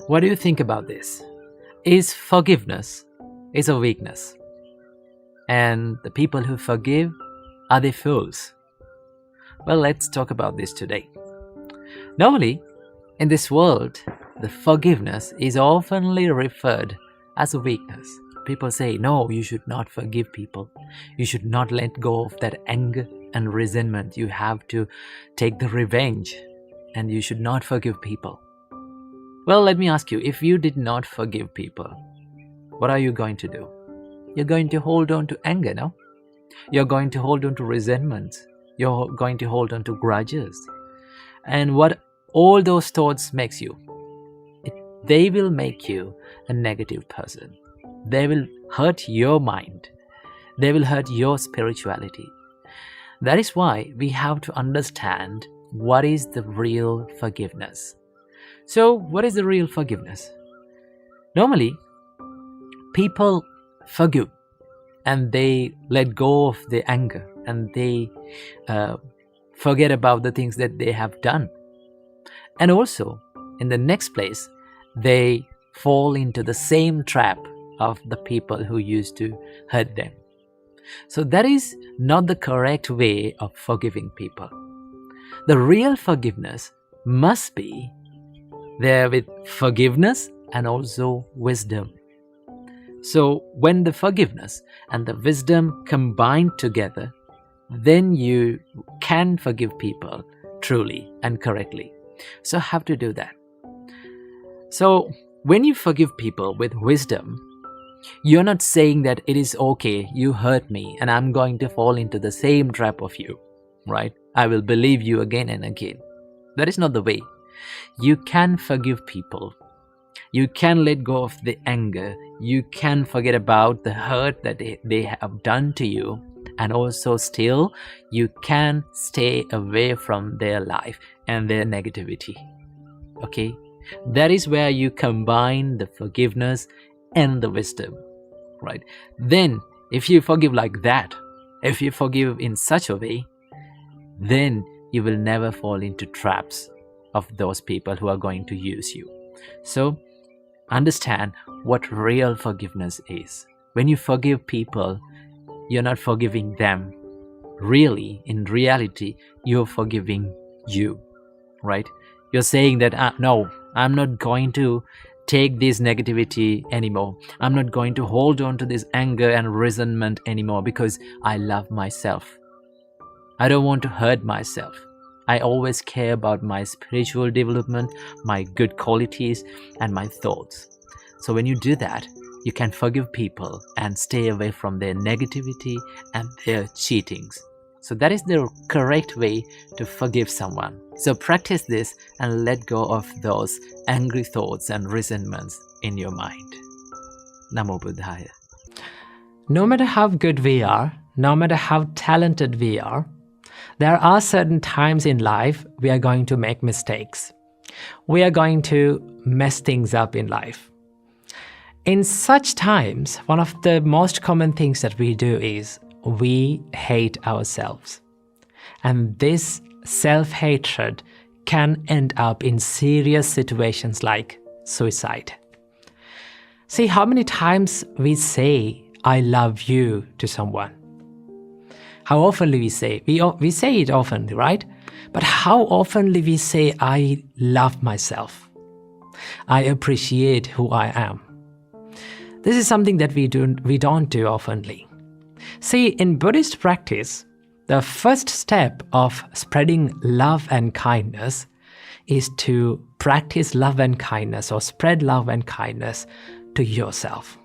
What do you think about this? Is forgiveness is a weakness? And the people who forgive, are they fools? Well, let's talk about this today. Normally, in this world, the forgiveness is oftenly referred as a weakness. People say, no, you should not forgive people. You should not let go of that anger and resentment. You have to take the revenge, and you should not forgive people. Well, let me ask you, if you did not forgive people, what are you going to do? You're going to hold on to anger, no? You're going to hold on to resentment. You're going to hold on to grudges. And what all those thoughts makes you, they will make you a negative person. They will hurt your mind. They will hurt your spirituality. That is why we have to understand what is the real forgiveness. So, what is the real forgiveness? Normally, people forgive and they let go of the anger and they forget about the things that they have done. And also, in the next place, they fall into the same trap of the people who used to hurt them. So that is not the correct way of forgiving people. The real forgiveness must be there with forgiveness and also wisdom. So when the forgiveness and the wisdom combine together, then you can forgive people truly and correctly. So have to do that. So when you forgive people with wisdom, you're not saying that it is okay, you hurt me and I'm going to fall into the same trap of you, right? I will believe you again and again. That is not the way. You can forgive people. You can let go of the anger. You can forget about the hurt that they have done to you. And also still, you can stay away from their life and their negativity. Okay? That is where you combine the forgiveness and the wisdom, right? Then, if you forgive like that, if you forgive in such a way, then you will never fall into traps of those people who are going to use you. So, understand what real forgiveness is. When you forgive people, you're not forgiving them. Really, in reality, you're forgiving you, right? You're saying that, no, I'm not going to take this negativity anymore. I'm not going to hold on to this anger and resentment anymore because I love myself. I don't want to hurt myself. I always care about my spiritual development, my good qualities, and my thoughts. So when you do that, you can forgive people and stay away from their negativity and their cheatings. So that is the correct way to forgive someone. So practice this and let go of those angry thoughts and resentments in your mind. Namo Buddhaya. No matter how good we are, no matter how talented we are, there are certain times in life we are going to make mistakes. We are going to mess things up in life. In such times, one of the most common things that we do is we hate ourselves. And this self-hatred can end up in serious situations like suicide. See how many times we say, I love you to someone. How often we say, we say it often, right? But how often we say, I love myself. I appreciate who I am. This is something that we don't do oftenly. See, in Buddhist practice, the first step of spreading love and kindness is to practice love and kindness or spread love and kindness to yourself.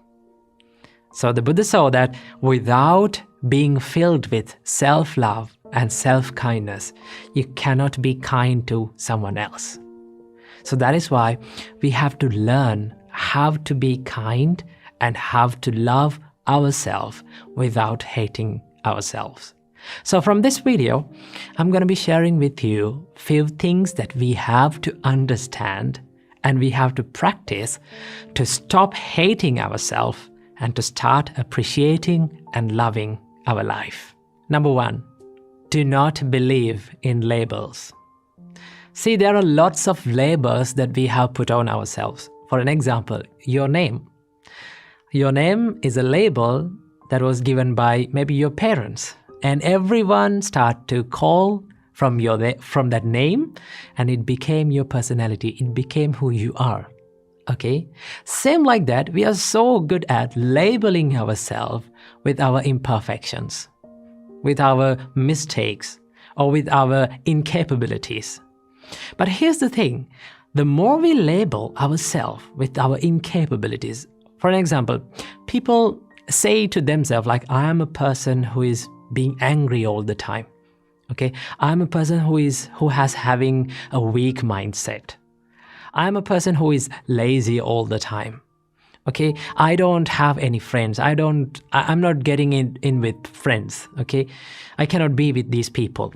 So the Buddha saw that without being filled with self-love and self-kindness, you cannot be kind to someone else. So that is why we have to learn how to be kind and how to love ourselves without hating ourselves. So from this video, I'm going to be sharing with you a few things that we have to understand and we have to practice to stop hating ourselves and to start appreciating and loving our life. Number 1, do not believe in labels. See, there are lots of labels that we have put on ourselves. For an example, your name. Your name is a label that was given by maybe your parents, and everyone start to call from that name, and it became your personality. It became who you are. Okay? Same like that, we are so good at labeling ourselves with our imperfections, with our mistakes, or with our incapabilities. But here's the thing, the more we label ourselves with our incapabilities, for an example, people say to themselves like, I am a person who is being angry all the time. Okay, I'm a person who has having a weak mindset. I'm a person who is lazy all the time. Okay, I don't have any friends. I'm not getting in with friends. Okay, I cannot be with these people.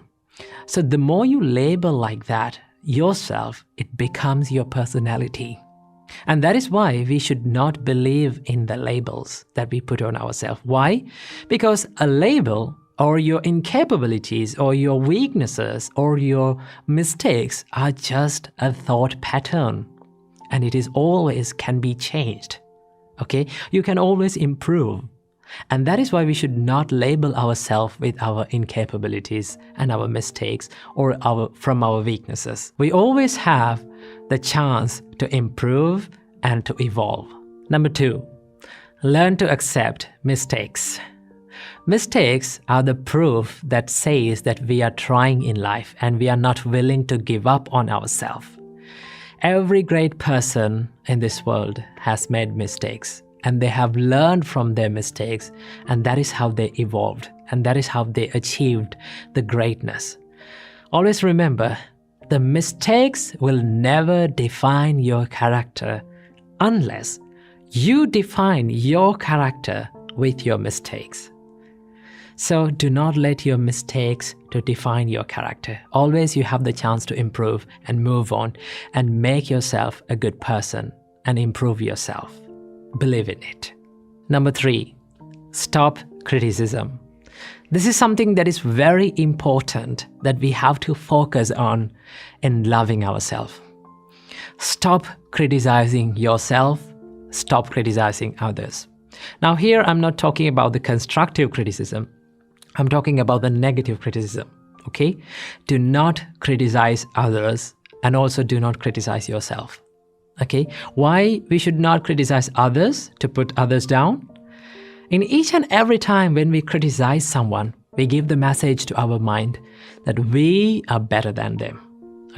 So the more you label like that yourself, it becomes your personality. And that is why we should not believe in the labels that we put on ourselves. Why? Because a label or your incapabilities or your weaknesses or your mistakes are just a thought pattern, and it is always can be changed. Okay, you can always improve, and that is why we should not label ourselves with our incapabilities and our mistakes or from our weaknesses. We always have the chance to improve and to evolve. Number 2, learn to accept mistakes. Mistakes are the proof that says that we are trying in life and we are not willing to give up on ourselves. Every great person in this world has made mistakes, and they have learned from their mistakes, and that is how they evolved, and that is how they achieved the greatness. Always remember, the mistakes will never define your character unless you define your character with your mistakes. So do not let your mistakes to define your character. Always you have the chance to improve and move on and make yourself a good person and improve yourself. Believe in it. Number 3, stop criticism. This is something that is very important that we have to focus on in loving ourselves. Stop criticizing yourself. Stop criticizing others. Now here I'm not talking about the constructive criticism. I'm talking about the negative criticism. Okay? Do not criticize others, and also do not criticize yourself. Okay? Why we should not criticize others? To put others down? In each and every time when we criticize someone, we give the message to our mind that we are better than them.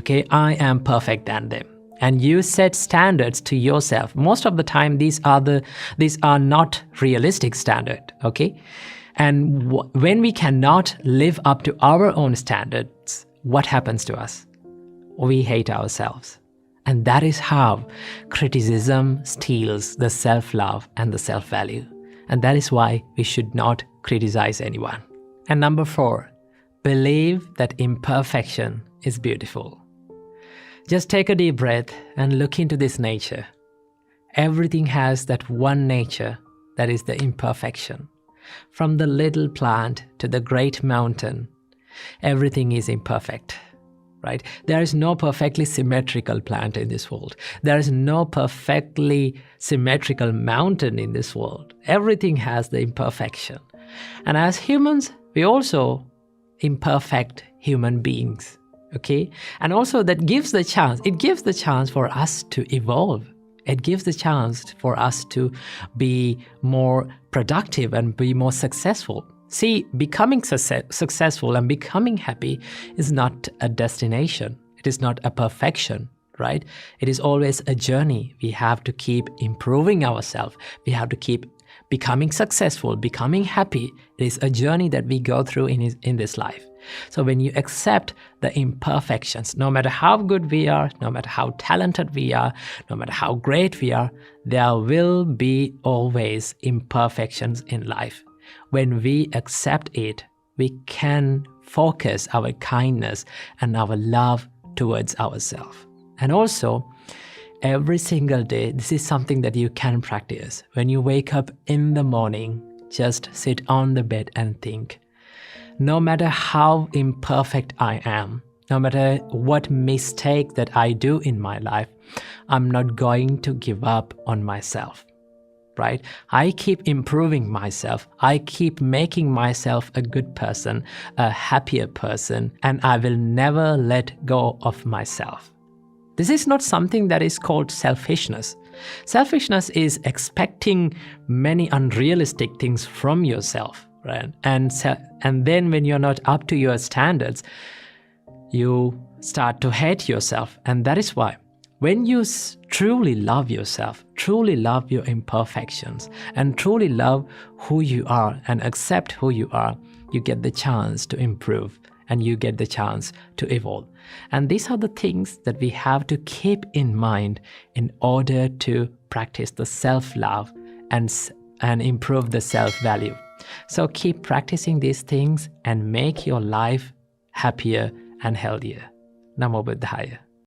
Okay? I am perfect than them. And you set standards to yourself. Most of the time, these are not realistic standards. Okay? And when we cannot live up to our own standards, what happens to us? We hate ourselves. And that is how criticism steals the self-love and the self-value. And that is why we should not criticize anyone. And number 4, believe that imperfection is beautiful. Just take a deep breath and look into this nature. Everything has that one nature that is the imperfection. From the little plant to the great mountain, everything is imperfect, right? There is no perfectly symmetrical plant in this world. There is no perfectly symmetrical mountain in this world. Everything has the imperfection. And as humans, we also imperfect human beings, okay? And also it gives the chance for us to evolve. It gives the chance for us to be more productive and be more successful. See, becoming successful and becoming happy is not a destination. It is not a perfection, right? It is always a journey. We have to keep improving ourselves. We have to keep becoming successful, becoming happy. It is a journey that we go through in this life. So when you accept the imperfections, no matter how good we are, no matter how talented we are, no matter how great we are, there will be always imperfections in life. When we accept it, we can focus our kindness and our love towards ourselves. And also, every single day, this is something that you can practice. When you wake up in the morning, just sit on the bed and think, no matter how imperfect I am, no matter what mistake that I do in my life, I'm not going to give up on myself, right? I keep improving myself. I keep making myself a good person, a happier person, and I will never let go of myself. This is not something that is called selfishness. Selfishness is expecting many unrealistic things from yourself, right? And then when you're not up to your standards, you start to hate yourself. And that is why when you truly love yourself, truly love your imperfections, and truly love who you are and accept who you are, you get the chance to improve and you get the chance to evolve. And these are the things that we have to keep in mind in order to practice the self-love and improve the self-value. So keep practicing these things and make your life happier and healthier. Namo Buddhaya.